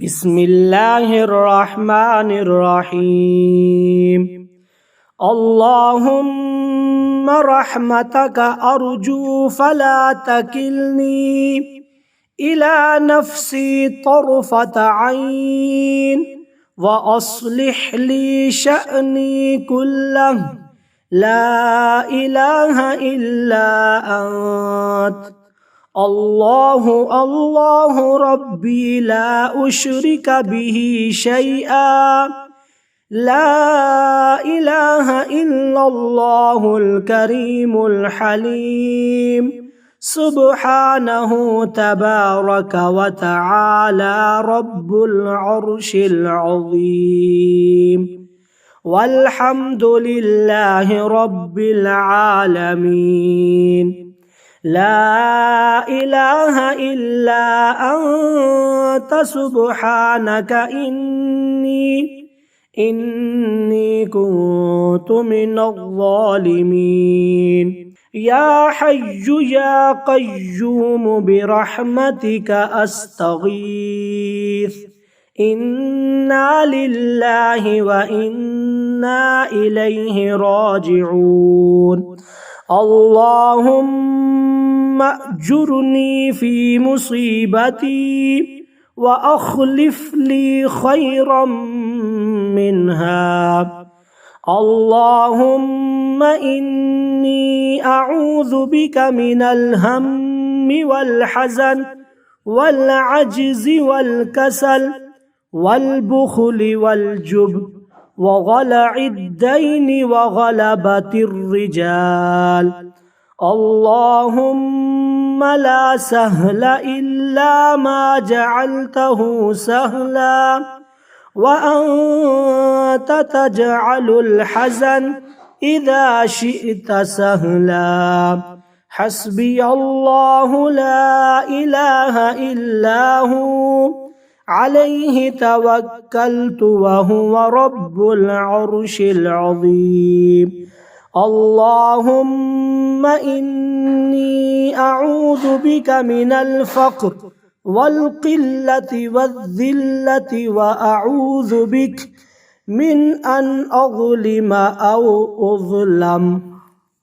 बिस्मिल्लाहिर्रहमानिर्रहीम। अल्लाहुम्मा रहमतका अर्जू फला तकिलनी इला नफ्सी तरफत ऐन व अस्लिह ली शअनी कुल्लह ला इलाहा इल्ला अंत। अल्लाहु अल्लाहु रब्बी ला उशरिका बिही शैआ ला इलाहा इल्लल्लाहुल करीमुल हलीम सुब्हानहु तबारक व तआला रब्बुल अर्शिल अज़ीम वल्हम्दुलिल्लाहि रब्बिल आलमीन ला इलाहा इल्ला अंत सुब्हानका इन्नी कुन्तु मिनज़्ज़ालिमीन। या हय्यु या क़य्यूम बिरहमतिका अस्तगीथ इन्ना लिल्लाहि व इन्ना इलैहि राजिऊन। अल्लाहुम्मा अज्जुरनी फी मुसीबती व अख़लिफ़ ली खैरम मिन्हा। अल्लाहुम्मा इन्नी अऊज़ु बिका मिनल हम्मि वल हज़न वल अज्ज़ि वल कसल वल बुख़्लि वल जुब्न व ग़लअद दैनि व ग़लबतिर रिजाल। अल्लाहुम्मा ला सहला इल्ला मा जअलतहु सहला व अंत तजअलुल हज़न इज़ा शिअत सहला। हस्बी अल्लाहु ला इलाहा इल्ला हु अलैहि तवक्कलतु व हुवा रब्बुल अर्शिल अज़ीम। अल्लाहुम्मा इन्नी अऊज़ु बिका मिनल फ़क़्र वल क़िल्लति वज़्ज़िल्लति व अऊज़ु बिक मिन अन अज़लिम औ उज़लम।